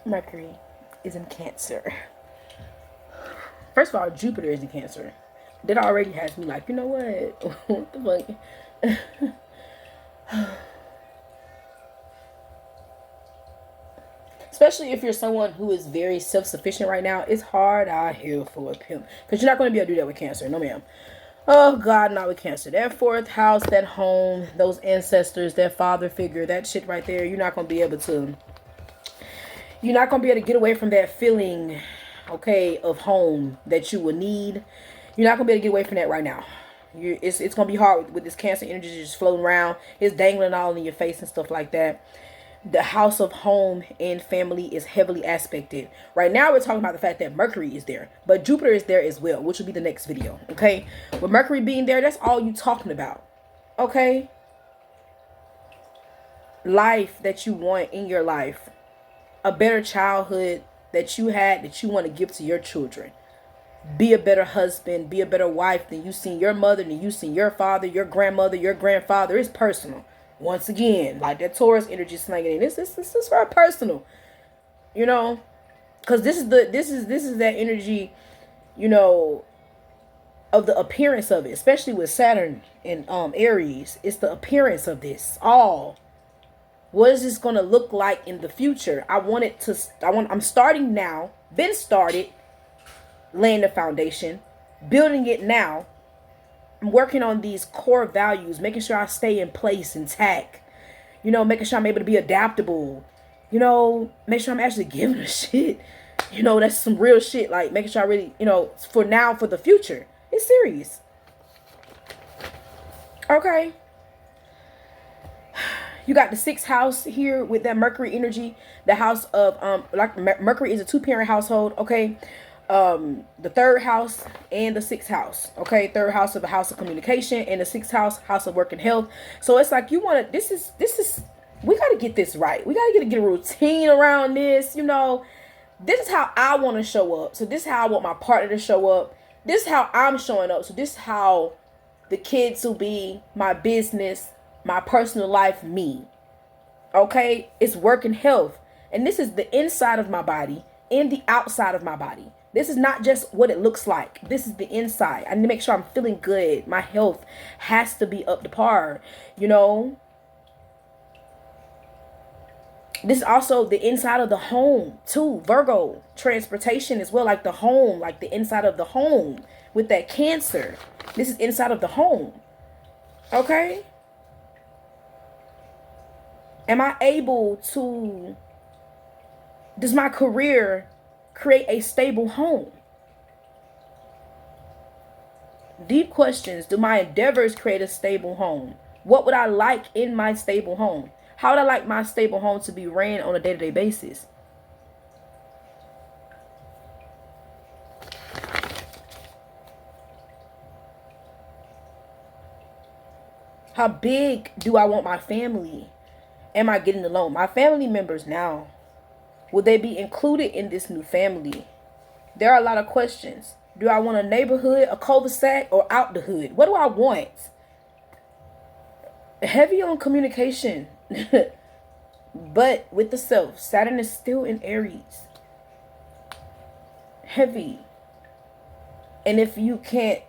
Mercury is in Cancer. First of all, Jupiter is in Cancer. That already has me like, you know what? What the fuck? Especially if you're someone who is very self-sufficient right now, it's hard out here for a pimp. Because you're not going to be able to do that with Cancer. No, ma'am. Oh, God, not with Cancer. That fourth house, that home, those ancestors, that father figure, that shit right there, you're not going to be able to... You're not going to be able to get away from that feeling, okay, of home that you will need. You're not going to be able to get away from that right now. It's going to be hard with this Cancer energy just floating around. It's dangling all in your face and stuff like that. The house of home and family is heavily aspected. Right now, we're talking about the fact that Mercury is there. But Jupiter is there as well, which will be the next video, okay? With Mercury being there, that's all you talking about, okay? Life that you want in your life. A better childhood that you had that you want to give to your children. Be a better husband, be a better wife than you seen your mother, than you seen your father, your grandmother, your grandfather. It's personal. Once again, like that Taurus energy slinging in. This is very personal. You know? Because this is that energy, you know, of the appearance of it, especially with Saturn and Aries. It's the appearance of this all. What is this going to look like in the future? I'm starting now, been started, laying the foundation, building it now. I'm working on these core values, making sure I stay in place, intact. You know, making sure I'm able to be adaptable. You know, make sure I'm actually giving a shit. You know, that's some real shit. Like, making sure I really, you know, for now, for the future. It's serious. Okay. You got the sixth house here with that Mercury energy. The house of like Mercury is a two-parent household, okay? The third house and the sixth house, okay? Third house of a house of communication, and the sixth house of work and health. So it's like you want to, this is we got to get this right. We got to get a routine around this, you know. This is how I want to show up. So this is how I want my partner to show up. This is how I'm showing up. So this is how the kids will be, my business, my personal life, me. Okay? It's work and health. And this is the inside of my body and the outside of my body. This is not just what it looks like. This is the inside. I need to make sure I'm feeling good. My health has to be up to par. You know? This is also the inside of the home too. Virgo, transportation as well, like the home, like the inside of the home with that Cancer. This is inside of the home. Okay? Am I able to, does my career create a stable home? Deep questions. Do my endeavors create a stable home? What would I like in my stable home? How would I like my stable home to be ran on a day-to-day basis? How big do I want my family? Am I getting along? My family members now, will they be included in this new family? There are a lot of questions. Do I want a neighborhood, a cul-de-sac, or out the hood? What do I want? Heavy on communication. But with the self, Saturn is still in Aries. Heavy. And if you can't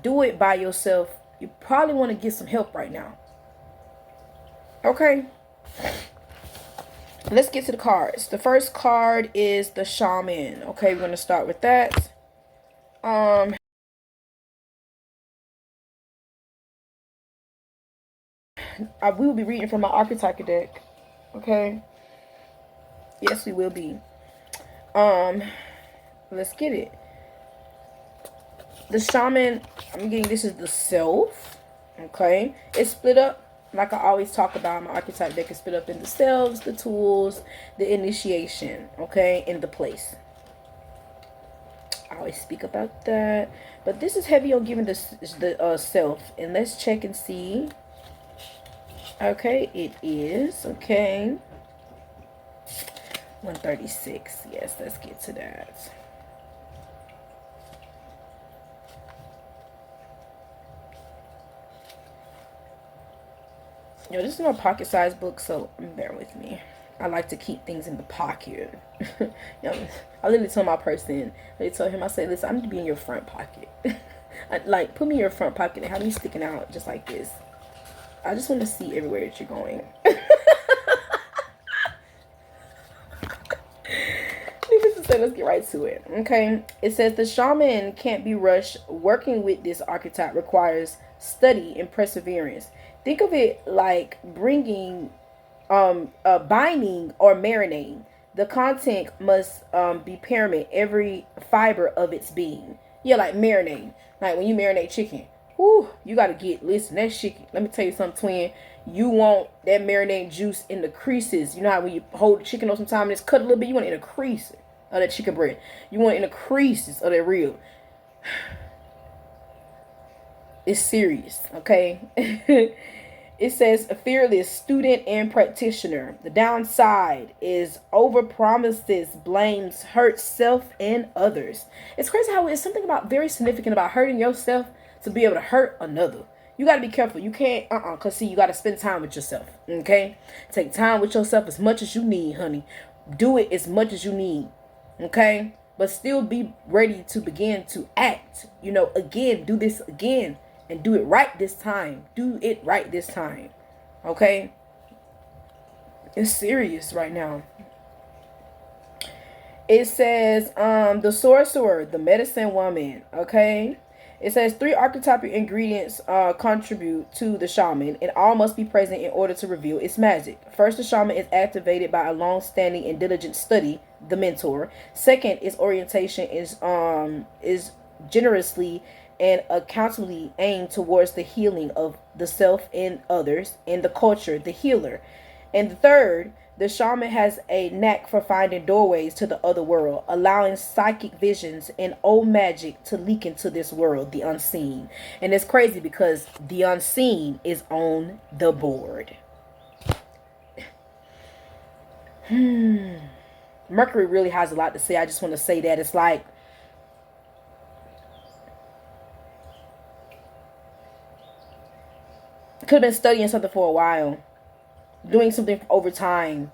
do it by yourself, you probably want to get some help right now. Okay. Let's get to the cards. The first card is the Shaman. Okay, we're going to start with that. We will be reading from my Archetype deck. Okay. Yes, we will be. Let's get it. The Shaman, I'm getting, this is the self. Okay. It's split up. Like I always talk about, my Archetype deck is split up into selves, the tools, the initiation. Okay. In the place. I always speak about that. But this is heavy on giving the self. And let's check and see. Okay, it is. Okay. 136. Yes, let's get to that. Yo, this is my pocket-sized book, so bear with me. I like to keep things in the pocket. You know, I literally told my person, they told him, I said, listen, I need to be in your front pocket. Like, put me in your front pocket and have me sticking out just like this. I just want to see everywhere that you're going. So let's get right to it. Okay. It says the shaman can't be rushed. Working with this archetype requires study and perseverance. Think of it like bringing binding or marinating. The content must be paramount every fiber of its being. Yeah, like marinating. Like when you marinate chicken. Whoo, you gotta listen, that chicken. Let me tell you something, twin. You want that marinating juice in the creases. You know how when you hold the chicken on some time and it's cut a little bit, you want it in the creases of that chicken breast. You want it in the creases of that rib. It's serious, okay? It says a fearless student and practitioner. The downside is overpromises, blames, hurts self and others. It's crazy how it's something about very significant about hurting yourself to be able to hurt another. You got to be careful. You can't, because see, you got to spend time with yourself, okay? Take time with yourself as much as you need, honey. Do it as much as you need, okay? But still be ready to begin to act. You know, again, do this again. And do it right this time. Do it right this time. Okay? It's serious right now. It says, the sorcerer, the medicine woman. Okay? It says 3 archetypal ingredients contribute to the shaman, and all must be present in order to reveal its magic. First, the shaman is activated by a long-standing and diligent study, the mentor. Second, its orientation is generously and accountably aimed towards the healing of the self and others, and the culture, the healer. And the third, the shaman has a knack for finding doorways to the other world, allowing psychic visions and old magic to leak into this world, the unseen. And it's crazy because the unseen is on the board. Mercury really has a lot to say. I just want to say that it's like, could have been studying something for a while, doing something over time,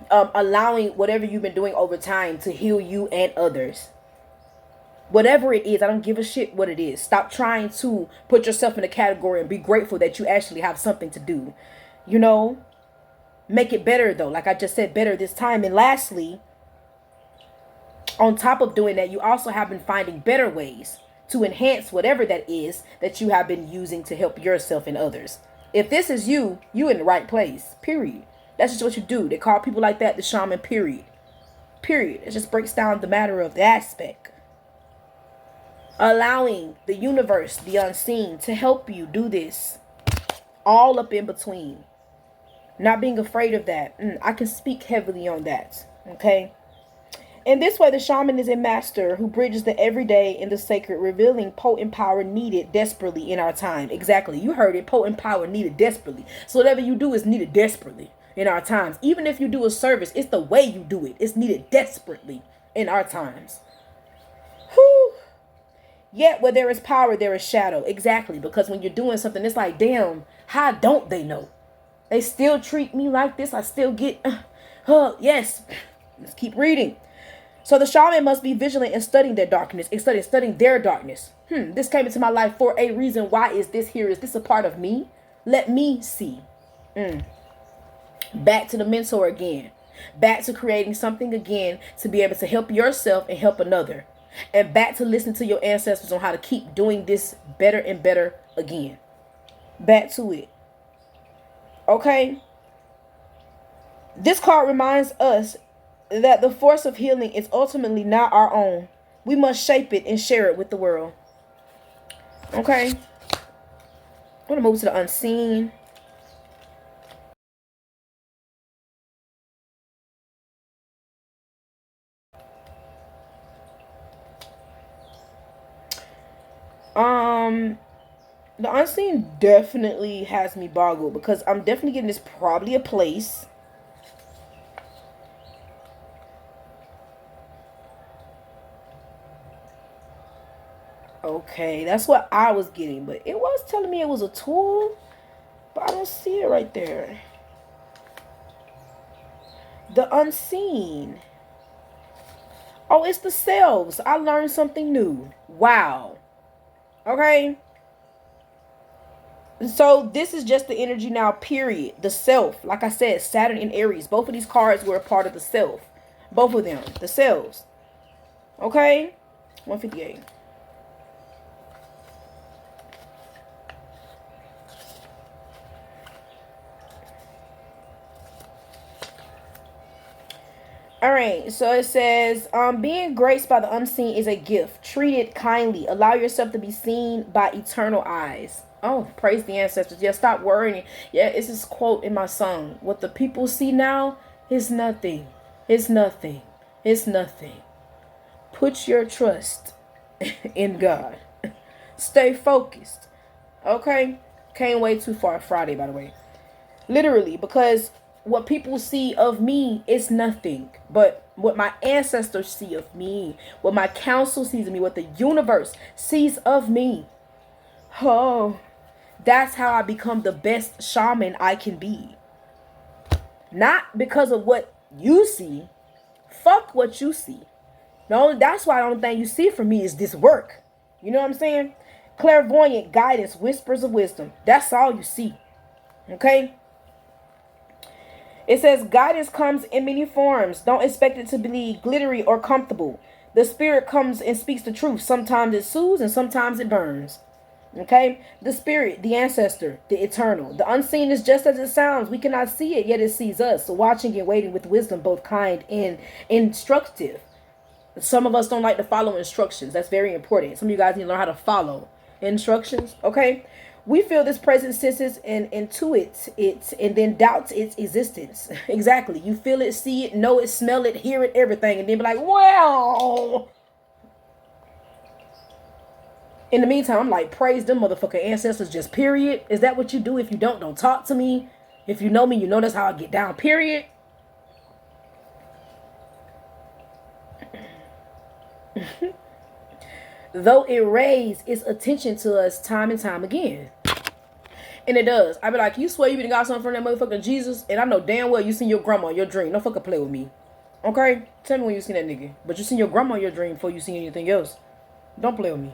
allowing whatever you've been doing over time to heal you and others. Whatever it is, I don't give a shit what it is. Stop trying to put yourself in a category and be grateful that you actually have something to do. You know, make it better though. Like I just said, better this time. And lastly, on top of doing that, you also have been finding better ways to enhance whatever that is that you have been using to help yourself and others. If this is you, you in the right place, period. That's just what you do. They call people like that the shaman, period. Period. It just breaks down the matter of the aspect. Allowing the universe, the unseen, to help you do this. All up in between. Not being afraid of that. I can speak heavily on that. Okay? In this way, the shaman is a master who bridges the everyday and the sacred, revealing potent power needed desperately in our time. Exactly. You heard it. Potent power needed desperately. So whatever you do is needed desperately in our times. Even if you do a service, it's the way you do it. It's needed desperately in our times. Whew. Yet where there is power, there is shadow. Exactly. Because when you're doing something, it's like, damn, how don't they know? They still treat me like this. I still get, yes. Let's keep reading. So the shaman must be vigilant in studying their darkness, in studying their darkness. This came into my life for a reason. Why is this here? Is this a part of me? Let me see. Back to the mentor again. Back to creating something again to be able to help yourself and help another. And back to listening to your ancestors on how to keep doing this better and better again. Back to it. Okay? This card reminds us that the force of healing is ultimately not our own. We must shape it and share it with the world. Okay? I'm going to move to the unseen. The unseen definitely has me boggled because I'm definitely getting this probably a place. Okay, that's what I was getting, but it was telling me it was a tool, but I don't see it right there. The unseen. Oh, it's the selves. I learned something new. Wow. Okay. So this is just the energy now, period. The self. Like I said, Saturn and Aries. Both of these cards were a part of the self. Both of them. The selves. Okay. 158. All right, so it says, being graced by the unseen is a gift. Treat it kindly. Allow yourself to be seen by eternal eyes. Oh, praise the ancestors. Yeah, stop worrying. Yeah, it's this quote in my song. What the people see now is nothing. It's nothing. It's nothing. Put your trust in God. Stay focused. Okay? Can't wait too far. Friday, by the way. Literally, because what people see of me is nothing. But what my ancestors see of me, what my council sees of me, what the universe sees of me, oh, that's how I become the best shaman I can be. Not because of what you see. Fuck what you see. No, that's why the only thing you see from me is this work. You know what I'm saying? Clairvoyant guidance, whispers of wisdom. That's all you see. Okay? It says guidance comes in many forms. Don't expect it to be glittery or comfortable. The spirit comes and speaks the truth. Sometimes it soothes and sometimes it burns. Okay? The spirit, the ancestor, the eternal. The unseen is just as it sounds. We cannot see it, yet it sees us. So watching and waiting with wisdom, both kind and instructive. Some of us don't like to follow instructions. That's very important. Some of you guys need to learn how to follow instructions. Okay? We feel this presence, senses and intuits it, and then doubts its existence. Exactly. You feel it, see it, know it, smell it, hear it, everything, and then be like, well. In the meantime, I'm like, praise them motherfucking ancestors, just period. Is that what you do? If you don't talk to me. If you know me, you know that's how I get down, period. Though it raised its attention to us time and time again. And it does. I be like, you swear you been got something from that motherfucking Jesus? And I know damn well you seen your grandma in your dream. Don't fucking play with me. Okay? Tell me when you seen that nigga. But you seen your grandma in your dream before you seen anything else. Don't play with me.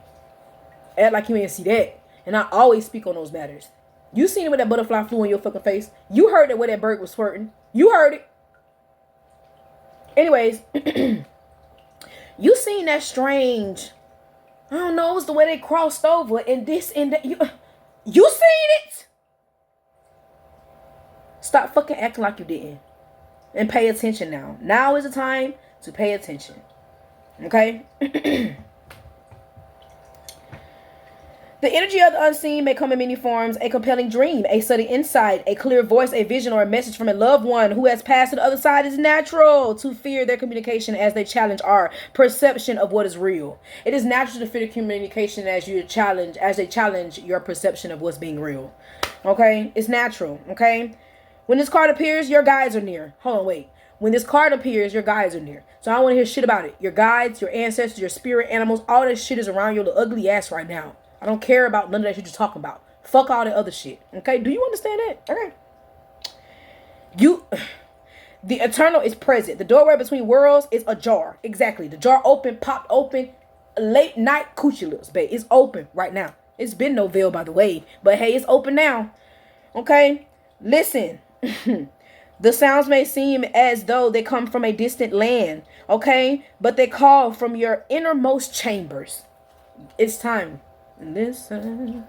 Act like you ain't see that. And I always speak on those matters. You seen it when that butterfly flew in your fucking face. You heard it when that bird was squirting. You heard it. Anyways. You seen that strange... I don't know, it was the way they crossed over and this and that. You seen it? Stop fucking acting like you didn't. And pay attention now. Now is the time to pay attention. Okay? The energy of the unseen may come in many forms. A compelling dream, a sudden insight, a clear voice, a vision, or a message from a loved one who has passed to the other side. Is natural to fear their communication as they challenge our perception of what is real. It is natural to fear the communication as they challenge your perception of what's being real. Okay? It's natural. Okay? When this card appears, your guides are near. Hold on, wait. When this card appears, your guides are near. So I don't want to hear shit about it. Your guides, your ancestors, your spirit animals, all that shit is around your little ugly ass right now. I don't care about none of that shit you're talking about. Fuck all that other shit. Okay? Do you understand that? Okay. The eternal is present. The doorway between worlds is ajar. Exactly. The jar open, popped open. Late night coochie lips, babe. It's open right now. It's been no veil, by the way. But hey, it's open now. Okay? Listen. The sounds may seem as though they come from a distant land. Okay? But they call from your innermost chambers. It's time. Listen.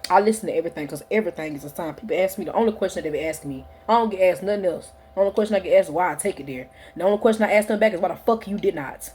I listen to everything because everything is a sign. People ask me the only question that they be asking me. I don't get asked nothing else. The only question I get asked is why I take it there. The only question I ask them back is why the fuck you did not.